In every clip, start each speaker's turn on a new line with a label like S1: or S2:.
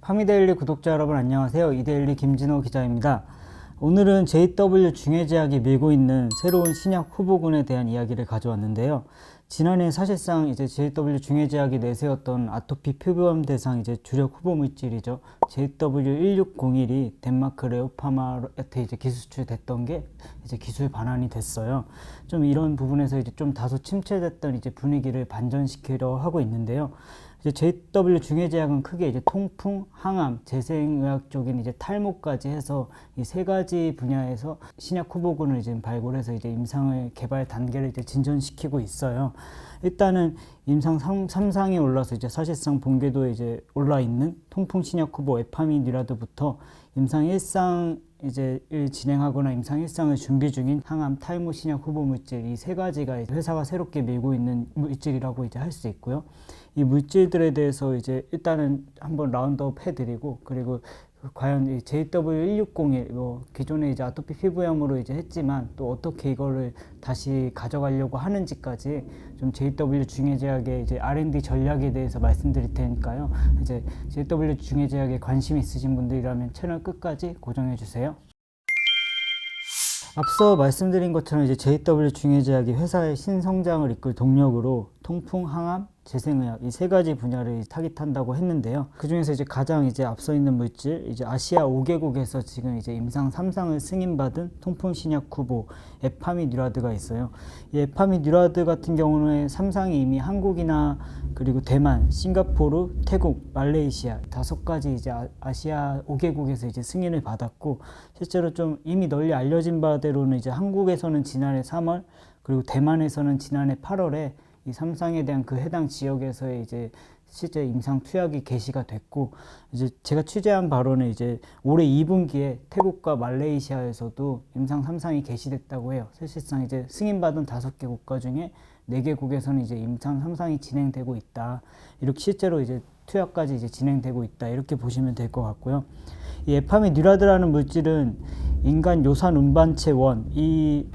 S1: 파미데일리 구독자 여러분 안녕하세요. 이데일리 김진호 기자입니다. 오늘은 JW 중해제약이 밀고 있는 새로운 신약 후보군에 대한 이야기를 가져왔는데요. 지난해 사실상 이제 JW 중해제약이 내세웠던 아토피 피부염 대상 이제 주력 후보 물질이죠. JW1601이 덴마크 레오파마한테 이제 기수출됐던 게 이제 기술 반환이 됐어요. 좀 이런 부분에서 이제 좀 다소 침체됐던 이제 분위기를 반전시키려 하고 있는데요. 이제 JW 중해제약은 크게 이제 통풍, 항암, 재생의학 쪽인 이제 탈모까지 해서 이 세 가지 분야에서 신약 후보군을 지금 발굴해서 이제 임상의 개발 단계를 이제 진전시키고 있어요. 일단은 임상 3상에 올라서 이제 사실상 본궤도에 이제 올라 있는 통풍 신약 후보 에파미뉴라드부터 임상 1상 이제 진행하거나 임상 1상을 준비 중인 항암, 탈모 신약 후보 물질 이 세 가지가 이제 회사가 새롭게 밀고 있는 물질이라고 이제 할 수 있고요. 이 물질들에 대해서 이제 일단은 한번 라운드업 해드리고, 그리고 과연 이 JW1601 기존에 이제 아토피 피부염으로 이제 했지만 또 어떻게 이거를 다시 가져가려고 하는지까지 좀 JW 중해제약의 이제 R&D 전략에 대해서 말씀드릴 테니까요. 이제 JW 중해제약에 관심 있으신 분들이라면 채널 끝까지 고정해 주세요. 앞서 말씀드린 것처럼 이제 JW 중해제약이 회사의 신성장을 이끌 동력으로 통풍, 항암, 재생의학 이 세 가지 분야를 타깃한다고 했는데요. 그 중에서 이제 가장 이제 앞서 있는 물질, 이제 아시아 5개국에서 지금 이제 임상 3상을 승인받은 통풍 신약 후보 에파미뉴라드가 있어요. 이 에파미뉴라드 같은 경우는 3상이 이미 한국이나 그리고 대만, 싱가포르, 태국, 말레이시아 5가지 이제 아시아 5개국에서 이제 승인을 받았고, 실제로 좀 이미 널리 알려진 바대로는 이제 한국에서는 지난해 3월, 그리고 대만에서는 지난해 8월에 이 3상에 대한 그 해당 지역에서의 이제 실제 임상 투약이 개시가 됐고, 이제 제가 취재한 바로는 이제 올해 2분기에 태국과 말레이시아에서도 임상 3상이 개시됐다고 해요. 사실상 이제 승인받은 5개 국가 중에 4개국에서는 이제 임상 3상이 진행되고 있다. 이렇게 실제로 이제 투약까지 이제 진행되고 있다. 이렇게 보시면 될 것 같고요. 이 에파미뉴라드라는 물질은 인간 요산 운반체 원, 이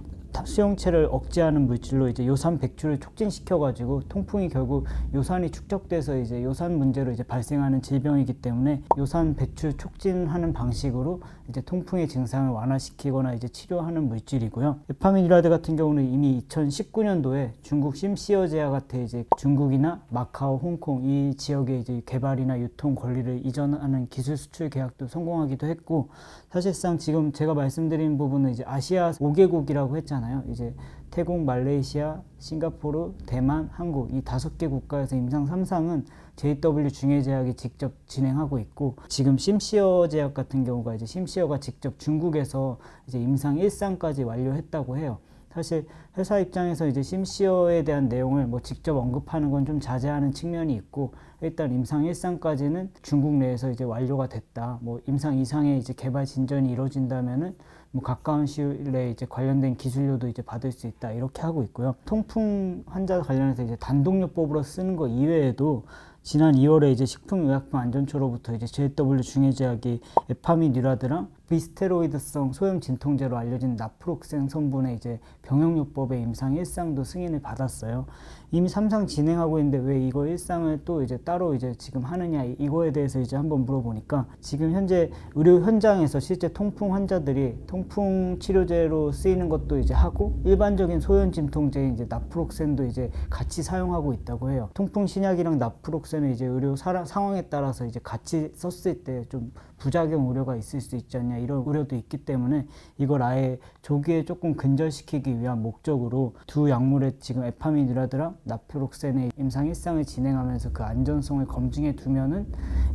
S1: 수용체를 억제하는 물질로 이제 요산 배출을 촉진시켜가지고 통풍이 결국 요산이 축적돼서 이제 요산 문제로 이제 발생하는 질병이기 때문에 요산 배출 촉진하는 방식으로 이제 통풍의 증상을 완화시키거나 이제 치료하는 물질이고요. 에파미뉴라드 같은 경우는 이미 2019년도에 중국 심시어제약한테 이제 중국이나 마카오, 홍콩 이 지역의 이제 개발이나 유통 권리를 이전하는 기술 수출 계약도 성공하기도 했고, 사실상 지금 제가 말씀드린 부분은 이제 아시아 5개국이라고 했잖아요. 이제 태국, 말레이시아, 싱가포르, 대만, 한국 이 5개 국가에서 임상 3상은 JW 중해제약이 직접 진행하고 있고, 지금 심시어제약 같은 경우가 이제 심시어가 직접 중국에서 이제 임상 1상까지 완료했다고 해요. 사실 회사 입장에서 이제 심시어에 대한 내용을 뭐 직접 언급하는 건 좀 자제하는 측면이 있고, 일단 임상 1상까지는 중국 내에서 이제 완료가 됐다. 뭐 임상 2상의 이제 개발 진전이 이루어진다면은 뭐 가까운 시일 내에 이제 관련된 기술료도 이제 받을 수 있다. 이렇게 하고 있고요. 통풍 환자 관련해서 이제 단독요법으로 쓰는 거 이외에도 지난 2월에 이제 식품의약품안전처로부터 이제 JW 중해제약이 에파미뉴라드랑 비스테로이드성 소염 진통제로 알려진 나프록센 성분의 이제 병용요법의 임상 1상도 승인을 받았어요. 이미 3상 진행하고 있는데 왜 이거 1상을 또 이제 따로 이제 지금 하느냐, 이거에 대해서 이제 한번 물어보니까, 지금 현재 의료 현장에서 실제 통풍 환자들이 통풍 치료제로 쓰이는 것도 이제 하고, 일반적인 소염 진통제인 이제 나프록센도 이제 같이 사용하고 있다고 해요. 통풍 신약이랑 나프록센은 이제 의료 상황에 따라서 이제 같이 썼을 때 좀 부작용 우려가 있을 수 있지 않냐, 이런 우려도 있기 때문에 이걸 아예 조기에 조금 근절시키기 위한 목적으로 두 약물의 지금 에파미뉴라드랑 나프록센의 임상 1상을 진행하면서 그 안전성을 검증해 두면은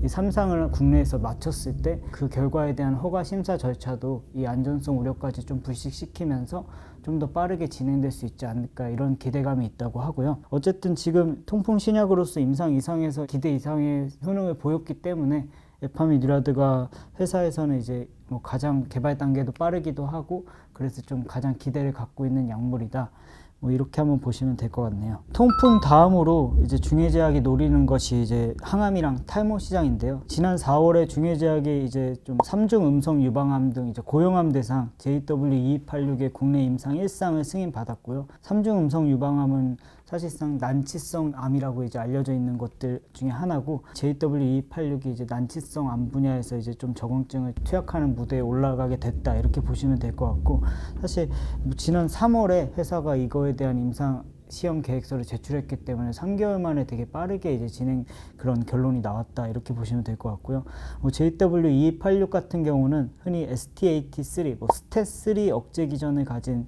S1: 이 3상을 국내에서 마쳤을 때 그 결과에 대한 허가 심사 절차도 이 안전성 우려까지 좀 불식시키면서 좀 더 빠르게 진행될 수 있지 않을까, 이런 기대감이 있다고 하고요. 어쨌든 지금 통풍 신약으로서 임상 2상에서 기대 이상의 효능을 보였기 때문에 에파미뉴라드가 회사에서는 이제 뭐 가장 개발 단계도 빠르기도 하고, 그래서 좀 가장 기대를 갖고 있는 약물이다. 뭐 이렇게 한번 보시면 될 것 같네요. 통풍 다음으로 이제 중해제약이 노리는 것이 이제 항암이랑 탈모 시장인데요. 지난 4월에 중해제약이 이제 좀 3중 음성 유방암 등 이제 고용암 대상 JW2286의 국내 임상 1상을 승인받았고요. 3중 음성 유방암은 사실상 난치성 암이라고 이제 알려져 있는 것들 중에 하나고, JW2286이 이제 난치성 암 분야에서 이제 좀 적응증을 투약하는 무대에 올라가게 됐다, 이렇게 보시면 될 것 같고, 사실 지난 3월에 회사가 이거에 대한 임상 시험 계획서를 제출했기 때문에 3개월 만에 되게 빠르게 이제 진행 그런 결론이 나왔다, 이렇게 보시면 될 것 같고요. JW2286 같은 경우는 흔히 STAT3, 스탯3 억제 기전을 가진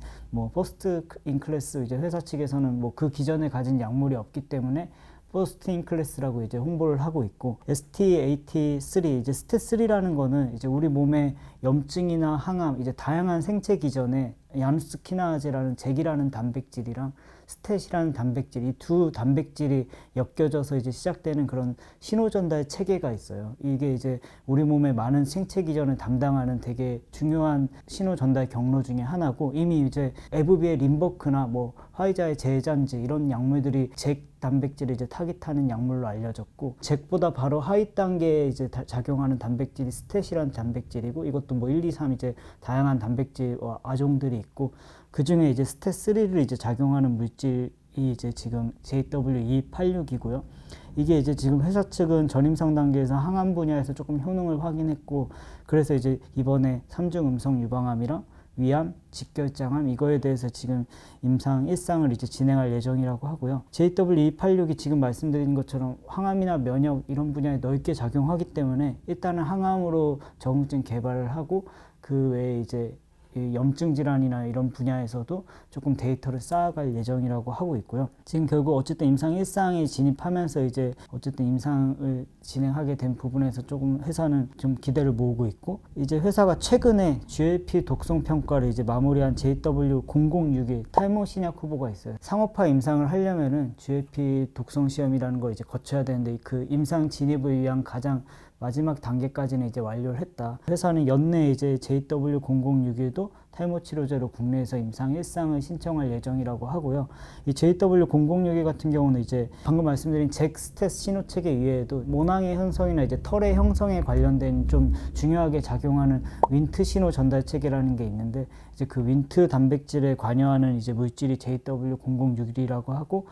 S1: 퍼스트 인 클래스, 이제 회사 측에서는 그 기전을 가진 약물이 없기 때문에 퍼스트 인 클래스라고 이제 홍보를 하고 있고, STAT3, 이제 스탯3라는 거는 이제 우리 몸에 염증이나 항암, 이제 다양한 생체 기전에 야누스 키나제라는 잭이라는 단백질이랑 스탯이라는 단백질, 이 두 단백질이 엮여져서 이제 시작되는 그런 신호 전달 체계가 있어요. 이게 이제 우리 몸의 많은 생체 기전을 담당하는 되게 중요한 신호 전달 경로 중에 하나고, 이미 이제 에브비의 림버크나 화이자의 제잔지 이런 약물들이 잭 단백질을 이제 타깃하는 약물로 알려졌고, 잭보다 바로 하위 단계에 이제 작용하는 단백질이 스탯이라는 단백질이고, 이것도 1, 2, 3 이제 다양한 단백질과 아종들이 있고, 그 중에 이제 스탯3를 이제 작용하는 물질이 이제 지금 JW2286이고요. 이게 이제 지금 회사 측은 전임상 단계에서 항암 분야에서 조금 효능을 확인했고, 그래서 이제 이번에 3중 음성 유방암이랑 위암, 직결장암, 이거에 대해서 지금 임상 1상을 이제 진행할 예정이라고 하고요. JW2286이 지금 말씀드린 것처럼 항암이나 면역 이런 분야에 넓게 작용하기 때문에 일단은 항암으로 적응증 개발을 하고, 그 외에 이제 염증 질환이나 이런 분야에서도 조금 데이터를 쌓아갈 예정이라고 하고 있고요. 지금 결국 어쨌든 임상 1상에 진입하면서 이제 어쨌든 임상을 진행하게 된 부분에서 조금 회사는 좀 기대를 모으고 있고, 이제 회사가 최근에 GLP 독성 평가를 이제 마무리한 JW0061 탈모 신약 후보가 있어요. 상업화 임상을 하려면은 GLP 독성 시험이라는 걸 이제 거쳐야 되는데, 그 임상 진입을 위한 가장 마지막 단계까지는 이제 완료를 했다. 회사는 연내 이제 JW0061도 탈모 치료제로 국내에서 임상 1상을 신청할 예정이라고 하고요. 이 JW0061 같은 경우는 이제 방금 말씀드린 잭 스탯 신호체계 이외에도 모낭의 형성이나 이제 털의 형성에 관련된 좀 중요하게 작용하는 윈트 신호 전달 체계라는 게 있는데, 이제 그 윈트 단백질에 관여하는 이제 물질이 JW0061이라고 하고,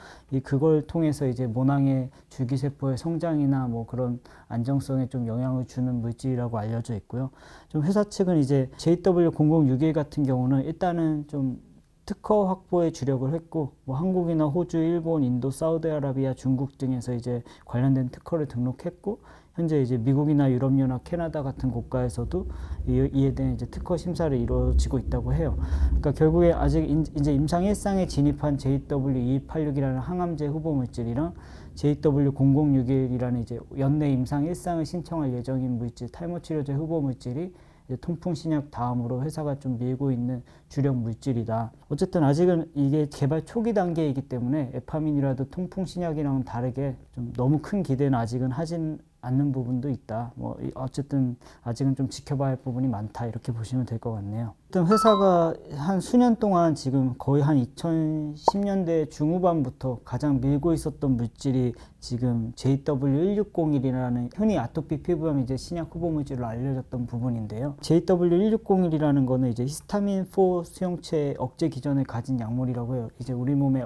S1: 그걸 통해서 이제 모낭의 줄기세포의 성장이나 그런 안정성에 좀 영향을 주는 물질이라고 알려져 있고요. 좀 회사 측은 이제 JW0061 같은 경우는 일단은 좀 특허 확보에 주력을 했고, 한국이나 호주, 일본, 인도, 사우디아라비아, 중국 등에서 이제 관련된 특허를 등록했고, 현재 이제 미국이나 유럽연합, 캐나다 같은 국가에서도 이에 대한 이제 특허 심사를 이루어지고 있다고 해요. 그러니까 결국에 아직 이제 임상 1상에 진입한 JW2286이라는 항암제 후보 물질이랑 JW0061이라는 이제 연내 임상 1상을 신청할 예정인 물질, 탈모 치료제 후보 물질이 통풍 신약 다음으로 회사가 좀 밀고 있는 주력 물질이다. 어쨌든 아직은 이게 개발 초기 단계이기 때문에 에파민이라도 통풍 신약이랑은 다르게 좀 너무 큰 기대는 아직은 하진 않는 부분도 있다. 어쨌든 아직은 좀 지켜봐야 할 부분이 많다, 이렇게 보시면 될 것 같네요. 일단 회사가 한 수년 동안 지금 거의 한 2010년대 중후반부터 가장 밀고 있었던 물질이 지금 JW1601이라는 흔히 아토피 피부염 이제 신약 후보 물질로 알려졌던 부분인데요. JW1601이라는 거는 이제 히스타민 4 수용체 억제 기전을 가진 약물이라고 해요. 이제 우리 몸에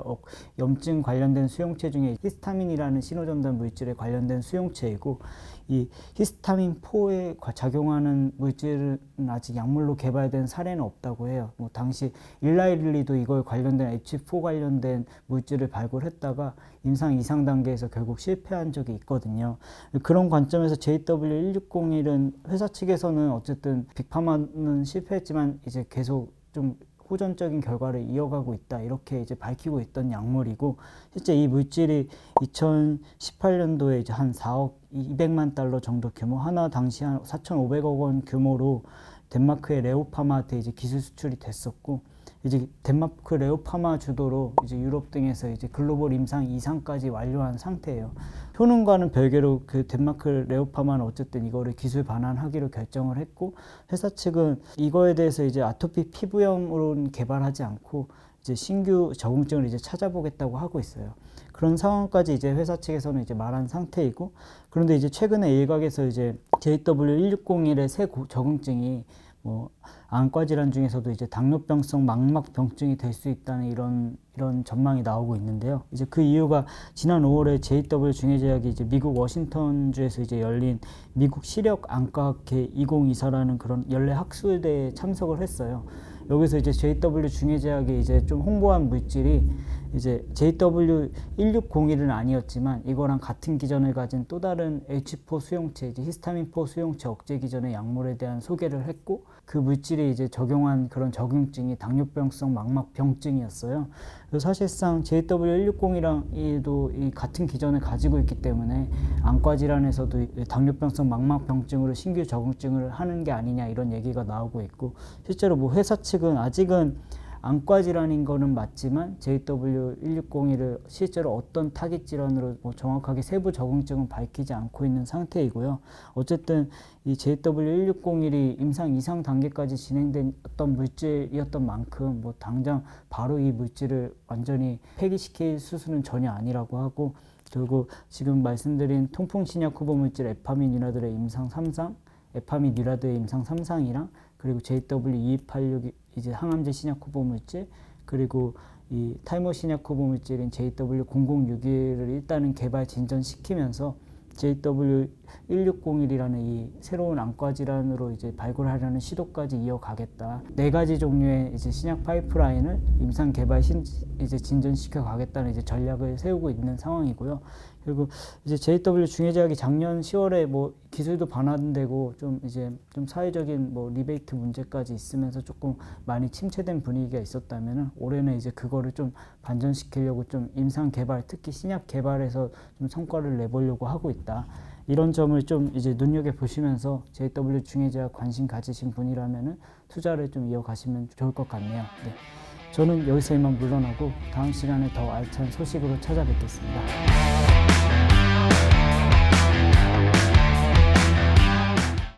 S1: 염증 관련된 수용체 중에 히스타민이라는 신호전달 물질에 관련된 수용체이고, 이 히스타민 4에 작용하는 물질은 아직 약물로 개발된 사례는 없다고 해요. 당시 일라이릴리도 이걸 관련된 H4 관련된 물질을 발굴했다가 임상 2상 단계에서 결국 실패한 적이 있거든요. 그런 관점에서 JW1601은 회사 측에서는 어쨌든 빅파마는 실패했지만 이제 계속 좀 호전적인 결과를 이어가고 있다, 이렇게 이제 밝히고 있던 약물이고, 실제 이 물질이 2018년도에 이제 한 4억 200만 달러 정도 규모, 하나 당시 한 4,500억 원 규모로 덴마크의 레오파마한테 이제 기술 수출이 됐었고, 이제 덴마크 레오파마 주도로 이제 유럽 등에서 이제 글로벌 임상 2상까지 완료한 상태예요. 효능과는 별개로 그 덴마크 레오파마는 어쨌든 이거를 기술 반환하기로 결정을 했고, 회사 측은 이거에 대해서 이제 아토피 피부염으로는 개발하지 않고 이제 신규 적응증을 이제 찾아보겠다고 하고 있어요. 그런 상황까지 이제 회사 측에서는 이제 말한 상태이고, 그런데 이제 최근에 일각에서 이제 JW1601의 새 적응증이 뭐 안과 질환 중에서도 이제 당뇨병성 망막병증이 될 수 있다는 이런 전망이 나오고 있는데요. 이제 그 이유가 지난 5월에 JW 중해제약이 이제 미국 워싱턴주에서 이제 열린 미국 시력 안과학회 2024라는 그런 연례 학술대회에 참석을 했어요. 여기서 이제 JW 중해제약이 이제 좀 홍보한 물질이 이제 JW1601은 아니었지만 이거랑 같은 기전을 가진 또 다른 H4 수용체, 이제 히스타민4 수용체 억제 기전의 약물에 대한 소개를 했고, 그 물질이 이제 적용한 그런 적응증이 당뇨병성 망막병증이었어요. 그래서 사실상 JW160이랑도 이 같은 기전을 가지고 있기 때문에 안과 질환에서도 당뇨병성 망막병증으로 신규 적응증을 하는 게 아니냐 이런 얘기가 나오고 있고, 실제로 뭐 회사 측은 아직은 안과 질환인 거는 맞지만 JW1601을 실제로 어떤 타깃 질환으로 뭐 정확하게 세부 적응증은 밝히지 않고 있는 상태이고요. 어쨌든 이 JW1601이 임상 2상 단계까지 진행됐던 물질이었던 만큼 뭐 당장 바로 이 물질을 완전히 폐기시킬 수술은 전혀 아니라고 하고, 그리고 지금 말씀드린 통풍 신약 후보 물질 에파미뉴라드의 임상 3상, 에파미뉴라드의 임상 3상이랑 그리고 JW2286 이제 항암제 신약 후보 물질, 그리고 이 탈모 신약 후보 물질인 JW0061을 일단은 개발 진전시키면서 JW1601이라는 이 새로운 안과 질환으로 이제 발굴하려는 시도까지 이어가겠다. 4가지 종류의 이제 신약 파이프라인을 임상 개발 이제 진전시켜 가겠다는 이제 전략을 세우고 있는 상황이고요. 그리고 이제 JW 중해제약이 작년 10월에 뭐 기술도 반환되고 좀 이제 좀 사회적인 뭐 리베이트 문제까지 있으면서 조금 많이 침체된 분위기가 있었다면은 올해는 이제 그거를 좀 반전시키려고 좀 임상 개발, 특히 신약 개발에서 좀 성과를 내보려고 하고 있다. 이런 점을 좀 이제 눈여겨 보시면서 JW 중해제약 관심 가지신 분이라면은 투자를 좀 이어가시면 좋을 것 같네요. 네. 저는 여기서 이만 물러나고 다음 시간에 더 알찬 소식으로 찾아뵙겠습니다.